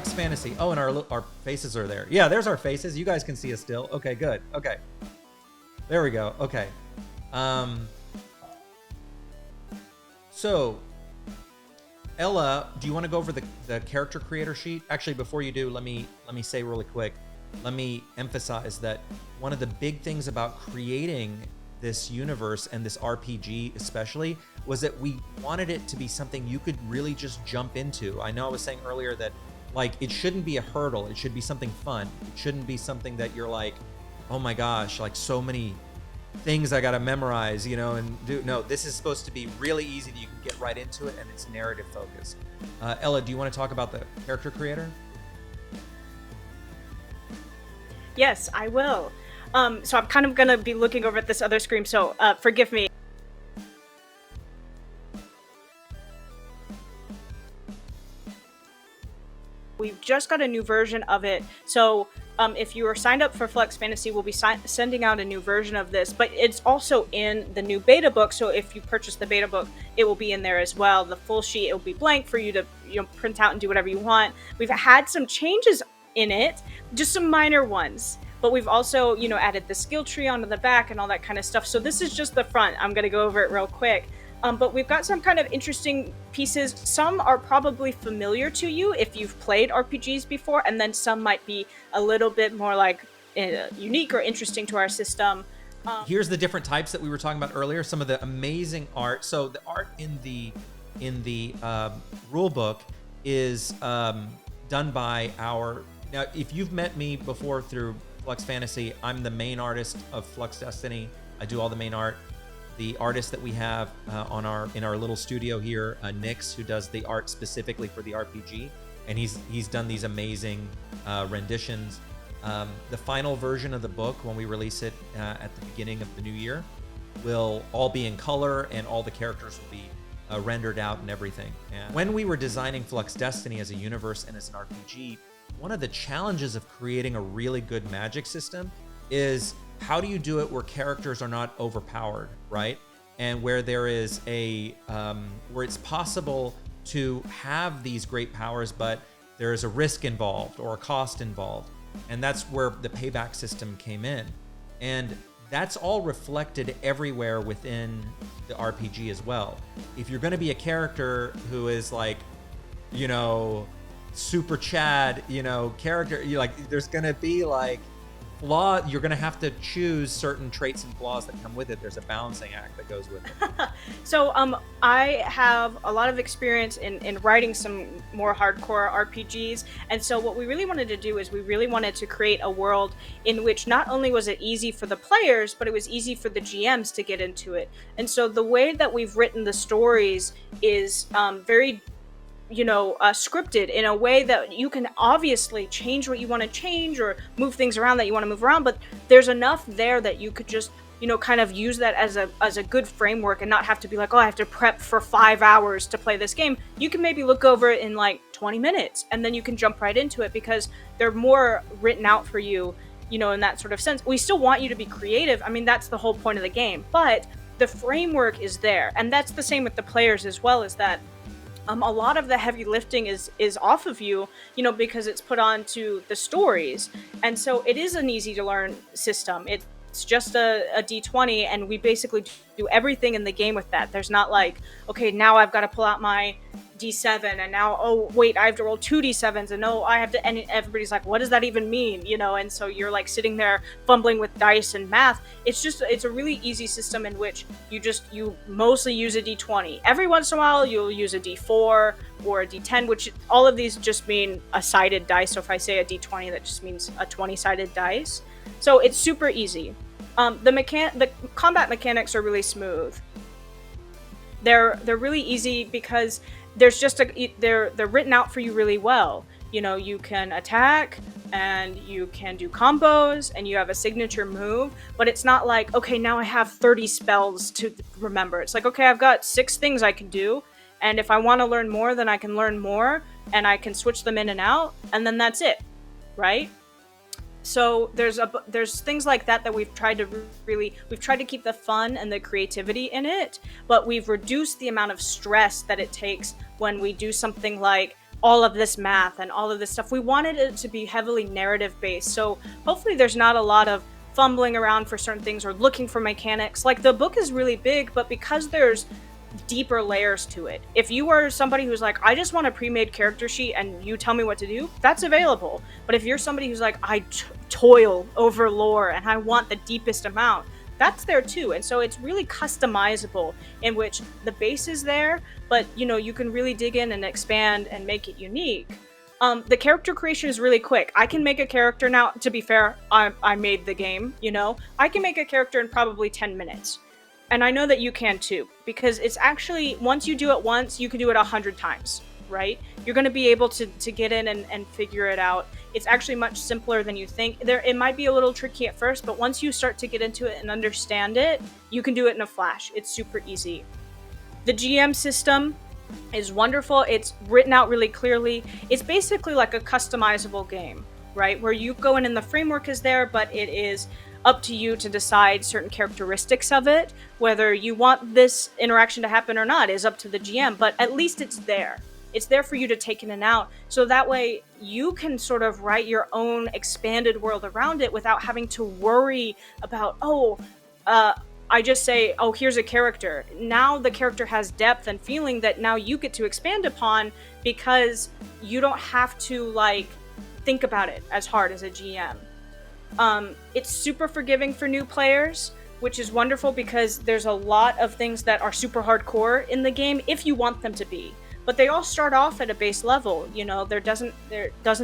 Flux Fantasy. Oh, and our faces are there. Yeah, there's our faces. You guys can see us still. Okay, good. Okay. There we go. Okay. So, Ella, do you want to go over the character creator sheet? Actually, before you do, let me say really quick. Let me emphasize that one of the big things about creating this universe and this RPG especially was that we wanted it to be something you could really just jump into. I know I was saying earlier that like it shouldn't be a hurdle. It should be something fun. It shouldn't be something that you're like, oh my gosh, like so many things I gotta memorize, you know, and do. No, this is supposed to be really easy that you can get right into it, and it's narrative focused. Ella, do you want to talk about the character creator? Yes, I will. So I'm kind of gonna be looking over at this other screen, so forgive me. We've just got a new version of it, so if you are signed up for Flux Fantasy, we'll be sending out a new version of this, but it's also in the new beta book, so if you purchase the beta book, it will be in there as well. The full sheet, it will be blank for you to print out and do whatever you want. We've had some changes in it, just some minor ones, but we've also, added the skill tree onto the back and all that kind of stuff, so this is just the front. I'm going to go over it real quick. But we've got some kind of interesting pieces. Some are probably familiar to you if you've played RPGs before, and then some might be a little bit more like unique or interesting to our system. Here's the different types that we were talking about earlier. Some of the amazing art. So the art in the rulebook is done by our. Now, if you've met me before through Flux Fantasy, I'm the main artist of Flux Destiny. I do all the main art. The artist that we have in our little studio here, Nix, who does the art specifically for the RPG, and he's done these amazing renditions. The final version of the book, when we release it at the beginning of the new year, will all be in color, and all the characters will be rendered out and everything. And when we were designing Flux Destiny as a universe and as an RPG, one of the challenges of creating a really good magic system is how do you do it where characters are not overpowered, right? And where there is where it's possible to have these great powers, but there is a risk involved or a cost involved. And that's where the payback system came in. And that's all reflected everywhere within the RPG as well. If you're going to be a character who is like, super Chad, character, there's going to be like flaw. You're going to have to choose certain traits and flaws that come with it. There's a balancing act that goes with it. So I have a lot of experience in writing some more hardcore RPGs, and so what we really wanted to do is we really wanted to create a world in which not only was it easy for the players, but it was easy for the GMs to get into it. And so the way that we've written the stories is very scripted in a way that you can obviously change what you want to change or move things around that you want to move around, but there's enough there that you could just kind of use that as a good framework and not have to be like, oh, I have to prep for 5 hours to play this game. You can maybe look over it in like 20 minutes and then you can jump right into it because they're more written out for you, in that sort of sense. We still want you to be creative. I mean, that's the whole point of the game, but the framework is there, and that's the same with the players as well, is that a lot of the heavy lifting is off of you, because it's put onto the stories. And so it is an easy to learn system. It's just a D20, and we basically do everything in the game with that. There's not like, okay, now I've got to pull out my D7, and now, oh, wait, I have to roll 2 D7s, and no, I have to, and everybody's like, what does that even mean? And so you're like sitting there fumbling with dice and math. It's a really easy system in which you mostly use a D20. Every once in a while, you'll use a D4 or a D10, which all of these just mean a sided dice. So if I say a D20, that just means a 20-sided dice. So it's super easy. The combat mechanics are really smooth. They're really easy because there's just they're written out for you really well. You can attack and you can do combos and you have a signature move, but it's not like, okay, now I have 30 spells to remember. It's like, okay, I've got 6 things I can do, and if I want to learn more, then I can learn more, and I can switch them in and out, and then that's it, right? So there's things like that we've tried to keep the fun and the creativity in it, but we've reduced the amount of stress that it takes when we do something like all of this math and all of this stuff. We wanted it to be heavily narrative based. So hopefully there's not a lot of fumbling around for certain things or looking for mechanics. Like, the book is really big, but because there's deeper layers to it, if you are somebody who's like, I just want a pre-made character sheet and you tell me what to do, that's available. But if you're somebody who's like, I toil over lore and I want the deepest amount, that's there too. And so it's really customizable, in which the base is there, but you know, you can really dig in and expand and make it unique. The character creation is really quick. I can make a character now. To be fair, I made the game, you know. I can make a character in probably 10 minutes. And I know that you can too, because it's actually, once you do it once, you can do it 100 times, right? You're going to be able to get in and figure it out. It's actually much simpler than you think. It might be a little tricky at first, but once you start to get into it and understand it, you can do it in a flash. It's super easy. The GM system is wonderful. It's written out really clearly. It's basically like a customizable game, right? Where you go in and the framework is there, but it is up to you to decide certain characteristics of it. Whether you want this interaction to happen or not is up to the GM, but at least it's there. It's there for you to take in and out. So that way you can sort of write your own expanded world around it without having to worry about, I just say, oh, here's a character. Now the character has depth and feeling that now you get to expand upon, because you don't have to like think about it as hard as a GM. It's super forgiving for new players, which is wonderful because there's a lot of things that are super hardcore in the game if you want them to be. But they all start off at a base level, you know. There doesn't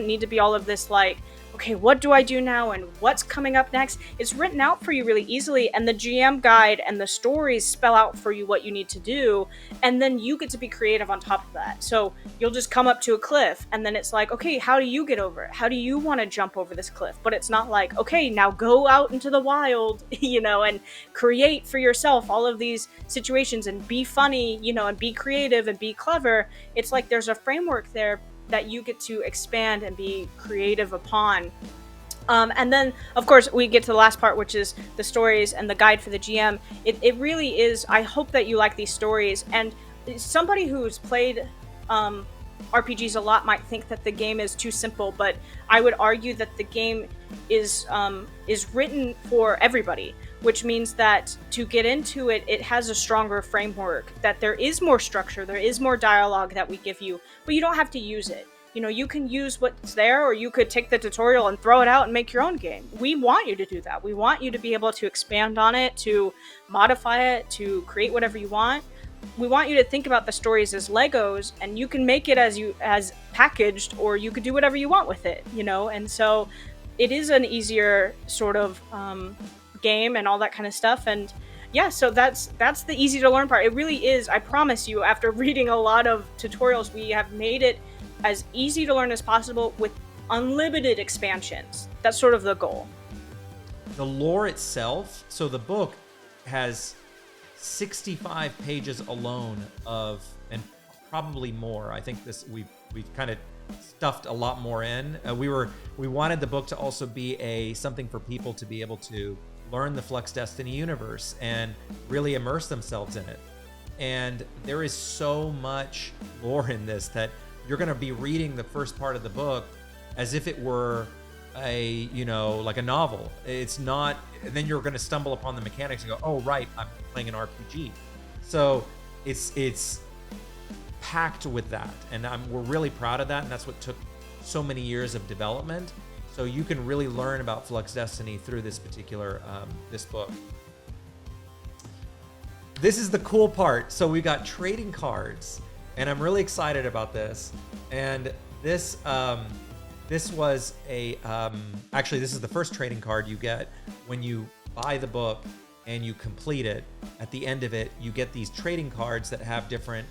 need to be all of this like, okay, what do I do now and what's coming up next? It's written out for you really easily, and the GM guide and the stories spell out for you what you need to do, and then you get to be creative on top of that. So you'll just come up to a cliff, and then it's like, okay, how do you get over it? How do you want to jump over this cliff? But it's not like, okay, now go out into the wild, you know, and create for yourself all of these situations and be funny, you know, and be creative and be clever. It's like there's a framework there that you get to expand and be creative upon. And then, of course, we get to the last part, which is the stories and the guide for the GM. It really is, I hope that you like these stories. And somebody who's played RPGs a lot might think that the game is too simple, but I would argue that the game is written for everybody, which means that to get into it, it has a stronger framework, that there is more structure, there is more dialogue that we give you, but you don't have to use it. You know, you can use what's there, or you could take the tutorial and throw it out and make your own game. We want you to do that. We want you to be able to expand on it, to modify it, to create whatever you want. We want you to think about the stories as Legos, and you can make it as packaged, or you could do whatever you want with it, you know? And so it is an easier sort of game and all that kind of stuff. And yeah, so that's the easy to learn part. It really is. I promise you, after reading a lot of tutorials, we have made it as easy to learn as possible with unlimited expansions. That's sort of the goal. The lore itself, so the book has 65 pages alone of, and probably more. I think we've kind of stuffed a lot more in. We wanted the book to also be something for people to be able to learn the Flux Destiny universe and really immerse themselves in it. And there is so much lore in this that you're going to be reading the first part of the book as if it were like a novel. It's not, and then you're going to stumble upon the mechanics and go, oh, right, I'm playing an RPG. So it's packed with that. And we're really proud of that. And that's what took so many years of development. So you can really learn about Flux Destiny through this particular, this book. This is the cool part. So we got trading cards, and I'm really excited about this. And this was actually, this is the first trading card you get when you buy the book and you complete it. At the end of it, you get these trading cards that have different,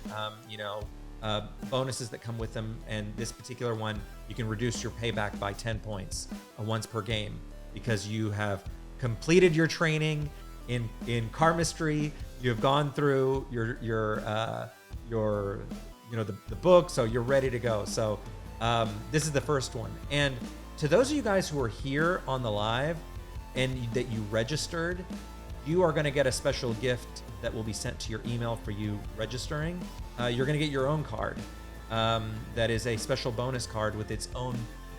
bonuses that come with them. And this particular one, you can reduce your payback by 10 points once per game because you have completed your training in karmastry. You've gone through the book, so you're ready to go. So this is the first one. And to those of you guys who are here on the live and that you registered, you are going to get a special gift that will be sent to your email for you registering. You're going to get your own card. that is a special bonus card with its own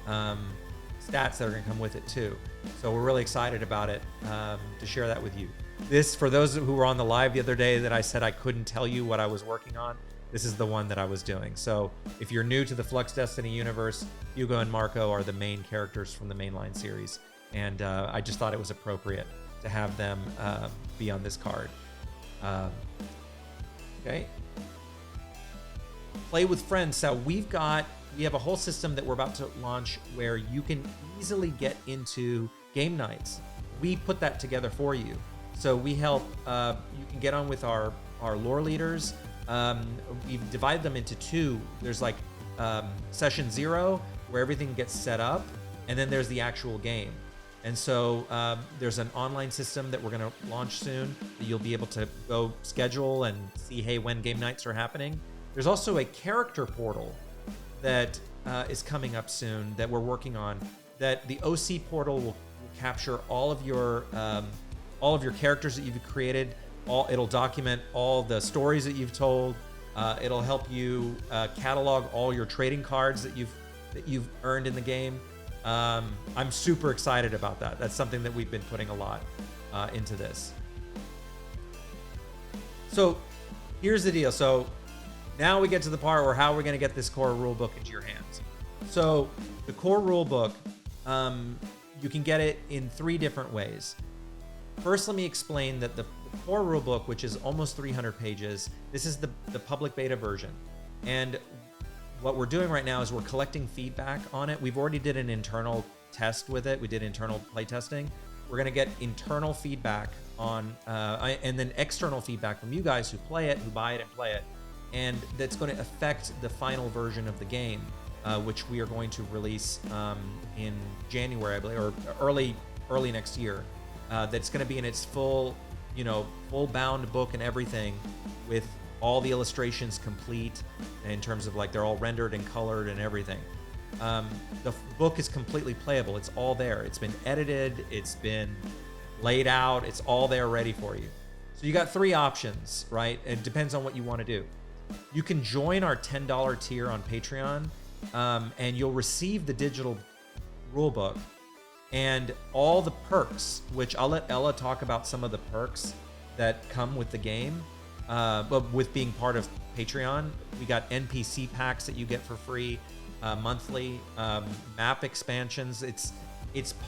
stats that are going to come with it too. So we're really excited about it, to share that with you. This, for those who were on the live the other day that I said I couldn't tell you what I was working on, this is the one that I was doing. So if you're new to the Flux Destiny universe, Hugo and Marco are the main characters from the mainline series. And I just thought it was appropriate to have them be on this card. Okay. Play with friends. So we have a whole system that we're about to launch where you can easily get into game nights. We put that together for you. So we help, you can get on with our lore leaders. We've divided them into two. There's like session 0 where everything gets set up, and then there's the actual game. And so there's an online system that we're going to launch soon that you'll be able to go schedule and see, hey, when game nights are happening. There's also a character portal that is coming up soon that we're working on, that the OC portal will capture all of your characters that you've created. It'll document all the stories that you've told. It'll help you catalog all your trading cards that you've earned in the game. I'm super excited about that. That's something that we've been putting a lot into this. So here's the deal. So now we get to the part where how we're going to get this core rulebook into your hands. So the core rulebook, you can get it in 3 different ways. First, let me explain that the core rulebook, which is almost 300 pages, this is the public beta version. And what we're doing right now is we're collecting feedback on it. We've already did an internal test with it. We did internal play testing. We're going to get internal feedback on, and then external feedback from you guys who play it, who buy it and play it. And that's going to affect the final version of the game, which we are going to release in January, I believe, or early next year. That's going to be in its full bound book and everything, with all the illustrations complete in terms of like they're all rendered and colored and everything. The book is completely playable. It's all there. It's been edited. It's been laid out. It's all there ready for you. So you got 3 options, right? It depends on what you want to do. You can join our $10 tier on Patreon, and you'll receive the digital rulebook and all the perks, which I'll let Ella talk about some of the perks that come with the game. But with being part of Patreon, we got NPC packs that you get for free monthly, map expansions. It's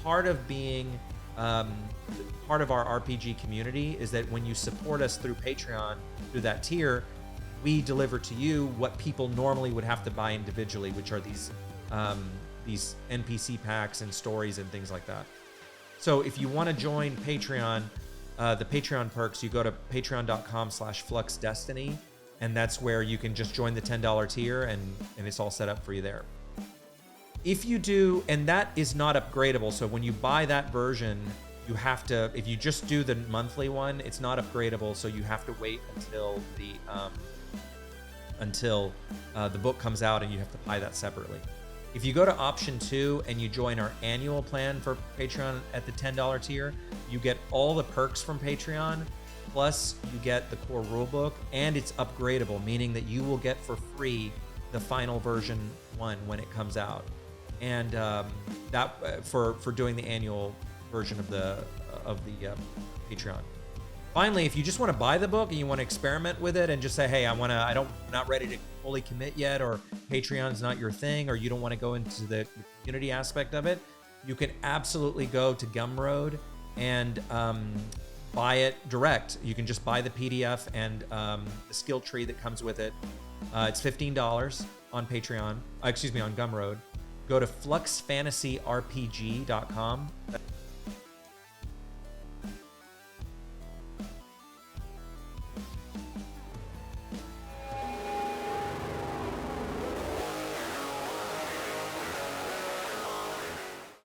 part of being part of our RPG community, is that when you support us through Patreon, through that tier, we deliver to you what people normally would have to buy individually, which are these NPC packs and stories and things like that. So if you want to join Patreon, the Patreon perks, you go to patreon.com/Flux Destiny, and that's where you can just join the $10 tier, and it's all set up for you there. If you do, and that is not upgradable, so when you buy that version, you have to, if you just do the monthly one, it's not upgradable, so you have to wait until the book comes out, and you have to buy that separately. If you go to option 2 and you join our annual plan for Patreon at the $10 tier, you get all the perks from Patreon, plus you get the core rulebook, and it's upgradable, meaning that you will get for free the final version 1 when it comes out. And that for doing the annual version of the Patreon. Finally, if you just want to buy the book and you want to experiment with it and just say, hey, I'm not ready to fully commit yet, or Patreon's not your thing, or you don't want to go into the community aspect of it, you can absolutely go to Gumroad and buy it direct. You can just buy the PDF and the skill tree that comes with it. It's $15 on Patreon, on Gumroad. Go to fluxfantasyrpg.com.